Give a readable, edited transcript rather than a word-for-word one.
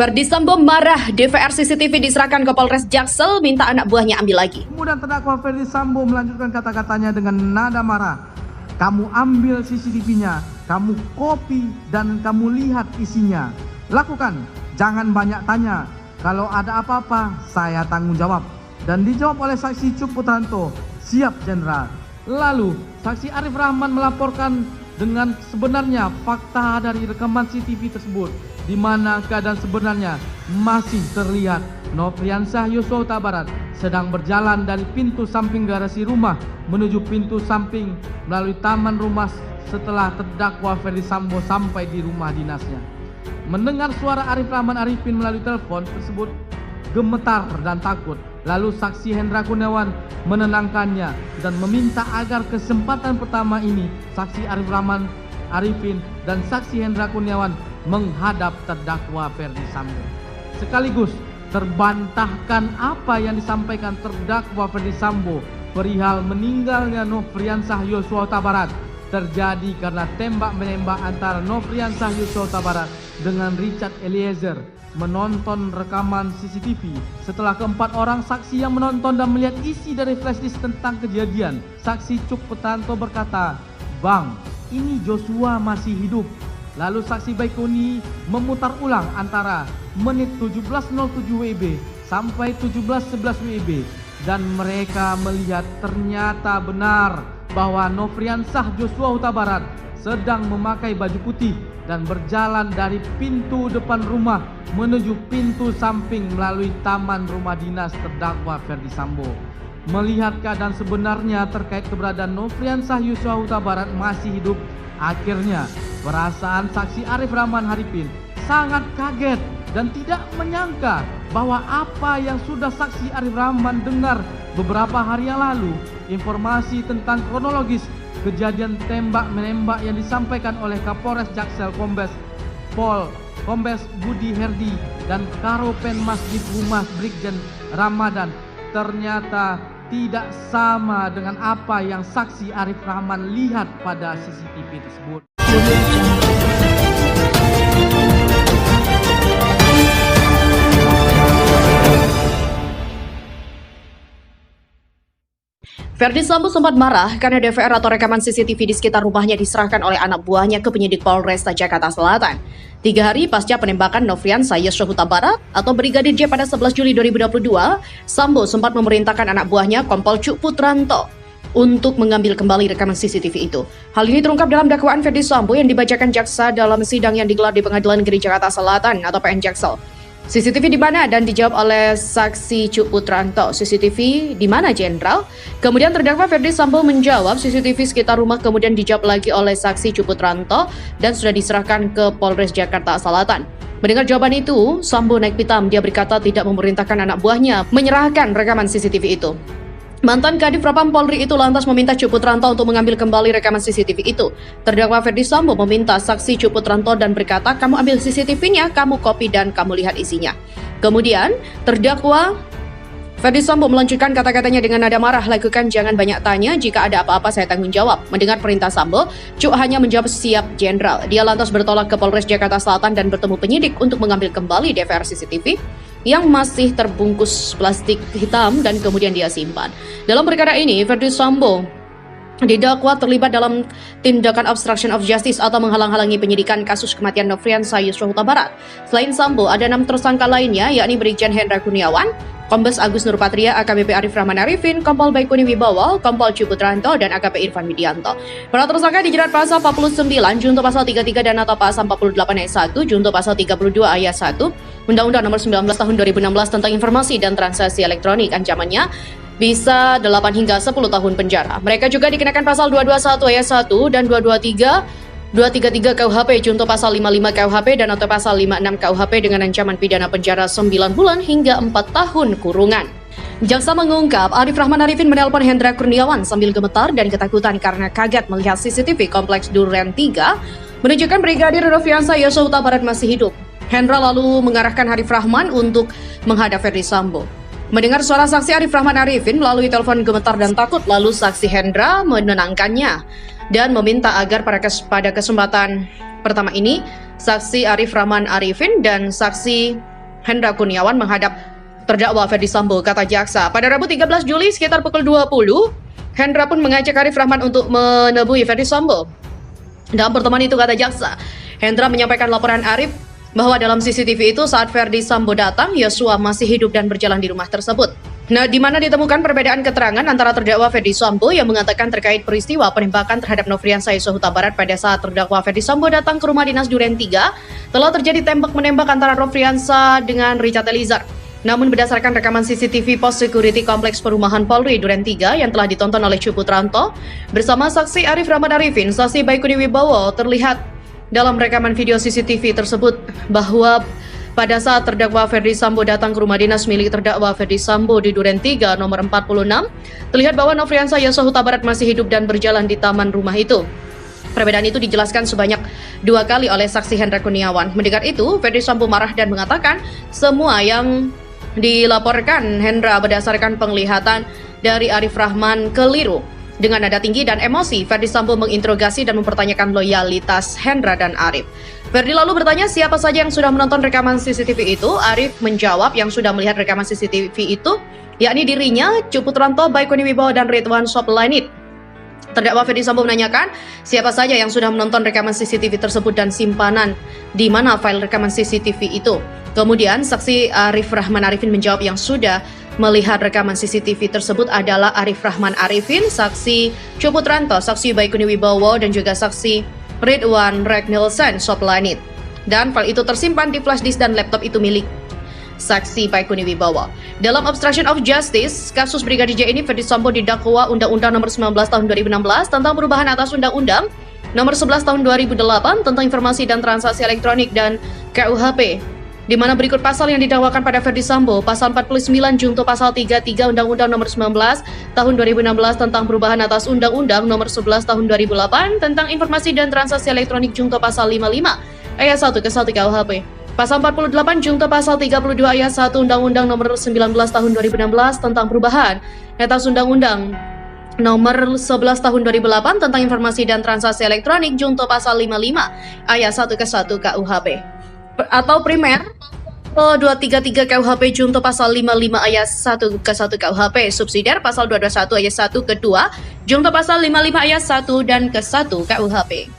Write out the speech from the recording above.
Ferdy Sambo marah, DVR CCTV diserahkan ke Polres Jaksel, minta anak buahnya ambil lagi. Kemudian terdakwa Ferdy Sambo melanjutkan kata-katanya dengan nada marah. Kamu ambil CCTV-nya, kamu copy dan kamu lihat isinya. Lakukan, jangan banyak tanya. Kalau ada apa-apa, saya tanggung jawab. Dan dijawab oleh saksi Cuk Putranto, siap Jenderal. Lalu, saksi Arif Rahman melaporkan dengan sebenarnya fakta dari rekaman CCTV tersebut, di mana keadaan sebenarnya masih terlihat Nofriansah Yosua Huta Barat sedang berjalan dari pintu samping garasi rumah menuju pintu samping melalui taman rumah setelah terdakwa Ferdy Sambo sampai di rumah dinasnya. Mendengar suara Arif Rahman Arifin melalui telepon tersebut, gemetar dan takut. Lalu saksi Hendra Kurniawan menenangkannya dan meminta agar kesempatan pertama ini saksi Arif Rahman Arifin dan saksi Hendra Kurniawan menghadap terdakwa Ferdy Sambo. Sekaligus terbantahkan apa yang disampaikan terdakwa Ferdy Sambo perihal meninggalnya Nofriansah Yosua Huta Barat terjadi karena tembak-menembak antara Nofriansah Yosua Huta Barat dengan Richard Eliezer. Menonton rekaman CCTV setelah keempat orang saksi yang menonton dan melihat isi dari flashdisk tentang kejadian, saksi Cuk Putranto berkata, "Bang, ini Joshua masih hidup." Lalu saksi Baikuni memutar ulang antara menit 17.07 WIB sampai 17.11 WIB dan mereka melihat ternyata benar bahwa Nofriansah Yosua Huta Barat sedang memakai baju putih dan berjalan dari pintu depan rumah menuju pintu samping melalui taman rumah dinas terdakwa Ferdy Sambo. Melihat keadaan sebenarnya terkait keberadaan Nofriansah Yosua Huta Barat masih hidup, akhirnya perasaan saksi Arif Rahman Arifin sangat kaget dan tidak menyangka bahwa apa yang sudah saksi Arif Rahman dengar beberapa hari yang lalu, informasi tentang kronologis kejadian tembak-menembak yang disampaikan oleh Kapolres Jaksel Kombes Budi Herdi dan Karopenmas Humas Brigjen Ramadan ternyata tidak sama dengan apa yang saksi Arif Rahman lihat pada CCTV tersebut. Ferdy Sambo sempat marah karena DVR atau rekaman CCTV di sekitar rumahnya diserahkan oleh anak buahnya ke penyidik Polresta Jakarta Selatan. 3 hari pasca penembakan Nofriansah Yosua Huta Barat atau Brigadir J pada 11 Juli 2022, Sambo sempat memerintahkan anak buahnya Kompol Cuk Putranto untuk mengambil kembali rekaman CCTV itu. Hal ini terungkap dalam dakwaan Ferdy Sambo yang dibacakan jaksa dalam sidang yang digelar di Pengadilan Negeri Jakarta Selatan atau PN Jaksel. CCTV di mana? Dan dijawab oleh saksi Cuk Putranto. CCTV di mana, Jenderal? Kemudian terdakwa Ferdy Sambo menjawab CCTV sekitar rumah, kemudian dijawab lagi oleh saksi Cuk Putranto dan sudah diserahkan ke Polres Jakarta Selatan. Mendengar jawaban itu, Sambo naik pitam. Dia berkata tidak memerintahkan anak buahnya menyerahkan rekaman CCTV itu. Mantan Kadif Propam Polri itu lantas meminta Cuk Putranto untuk mengambil kembali rekaman CCTV itu. Terdakwa Ferdy Sambo meminta saksi Cuk Putranto dan berkata, "Kamu ambil CCTV-nya, kamu copy dan kamu lihat isinya." Kemudian, terdakwa Ferdy Sambo melanjutkan kata-katanya dengan nada marah, "Lakukan, jangan banyak tanya, jika ada apa-apa saya tanggung jawab." Mendengar perintah Sambo, Cuk hanya menjawab, "Siap, Jenderal." Dia lantas bertolak ke Polres Jakarta Selatan dan bertemu penyidik untuk mengambil kembali DVR CCTV yang masih terbungkus plastik hitam dan kemudian dia simpan. Dalam perkara ini, Ferdy Sambo didakwa terlibat dalam tindakan obstruction of justice atau menghalang-halangi penyidikan kasus kematian Nofriansah Yosua Huta Barat. Selain Sambo, ada 6 tersangka lainnya, yakni Brigjen Hendra Kurniawan, Kombes Agus Nurpatria, AKBP Arif Rahman Arifin, Kompol Baikuni Wibowo, Kompol Cuk Putranto, dan AKP Irfan Widianto. Para tersangka dijerat pasal 49, junto pasal 33 dan atau pasal 48 ayat 1, junto pasal 32 ayat 1, Undang-Undang Nomor 19 Tahun 2016 tentang Informasi dan Transaksi Elektronik. Ancamannya bisa 8 hingga 10 tahun penjara. Mereka juga dikenakan pasal 221 ayat 1 dan 233 KUHP, junto pasal 55 KUHP dan atau pasal 56 KUHP dengan ancaman pidana penjara 9 bulan hingga 4 tahun kurungan. Jaksa mengungkap Arif Rahman Arifin menelpon Hendra Kurniawan sambil gemetar dan ketakutan karena kaget melihat CCTV Kompleks Duren 3 menunjukkan Brigadir Nofriansah Yosua Huta Barat masih hidup. Hendra lalu mengarahkan Arif Rahman untuk menghadap Ferdy Sambo. Mendengar suara saksi Arif Rahman Arifin melalui telepon gemetar dan takut, lalu saksi Hendra menenangkannya dan meminta agar pada kesempatan pertama ini, saksi Arif Rahman Arifin dan saksi Hendra Kurniawan menghadap terdakwa Ferdi Sambo, kata jaksa. Pada Rabu 13 Juli sekitar pukul 20, Hendra pun mengajak Arif Rahman untuk menemui Ferdi Sambo. Dalam pertemuan itu, kata jaksa, Hendra menyampaikan laporan Arif bahwa dalam CCTV itu saat Ferdi Sambo datang, Yosua masih hidup dan berjalan di rumah tersebut. Nah, di mana ditemukan perbedaan keterangan antara terdakwa Ferdi Sambo yang mengatakan terkait peristiwa penembakan terhadap Nofriansah Yosua Huta Barat pada saat terdakwa Ferdi Sambo datang ke rumah dinas Duren 3, telah terjadi tembak-menembak antara Nofriansah dengan Richard Eliezer. Namun berdasarkan rekaman CCTV pos security kompleks perumahan Polri Duren 3 yang telah ditonton oleh Cuputranto bersama saksi Arif Rahman Arifin, saksi Baikuni Wibowo, terlihat dalam rekaman video CCTV tersebut bahwa pada saat terdakwa Ferdi Sambo datang ke rumah dinas milik terdakwa Ferdi Sambo di Duren 3 nomor 46, terlihat bahwa Nofriansah Yosua Huta Barat masih hidup dan berjalan di taman rumah itu. Perbedaan itu dijelaskan sebanyak 2 kali oleh saksi Hendra Kurniawan. Mendengar itu, Ferdi Sambo marah dan mengatakan semua yang dilaporkan Hendra berdasarkan penglihatan dari Arif Rahman keliru. Dengan nada tinggi dan emosi, Ferdi Sambo menginterogasi dan mempertanyakan loyalitas Hendra dan Arif. Ferdi lalu bertanya siapa saja yang sudah menonton rekaman CCTV itu. Arif menjawab yang sudah melihat rekaman CCTV itu, yakni dirinya, Cuputranto, Baikuni Wibowo, dan Ridwan Soplanit. Terdakwa Ferdi Sambo menanyakan siapa saja yang sudah menonton rekaman CCTV tersebut dan simpanan di mana file rekaman CCTV itu. Kemudian saksi Arif Rahman Arifin menjawab yang sudah melihat rekaman CCTV tersebut adalah Arif Rahman Arifin, saksi Cuputranto, saksi Baikuni Wibowo, dan juga saksi Ridwan Regnilsen Soplanit. Dan file itu tersimpan di flash disk dan laptop itu milik saksi Baikuni Wibowo. Dalam obstruction of justice, kasus Brigadir J ini Ferdi Sambo didakwa Undang-Undang Nomor 19 Tahun 2016 tentang perubahan atas Undang-Undang Nomor 11 Tahun 2008 tentang Informasi dan Transaksi Elektronik dan KUHP, di mana berikut pasal yang didakwakan pada Ferdi Sambo: pasal 49 junto pasal 33 Undang-Undang Nomor 19 Tahun 2016 tentang perubahan atas Undang-Undang Nomor 11 Tahun 2008 tentang Informasi dan Transaksi Elektronik junto pasal 55 ayat 1 ke 1 KUHP, pasal 48 junto pasal 32 ayat 1 Undang-Undang Nomor 19 Tahun 2016 tentang perubahan atas Undang-Undang Nomor 11 Tahun 2008 tentang Informasi dan Transaksi Elektronik junto pasal 55 ayat 1 ke 1 KUHP, atau primer 233 KUHP junto pasal 55 ayat 1 ke 1 KUHP, subsidiar pasal 221 ayat 1 ke 2 junto pasal 55 ayat 1 dan ke 1 KUHP.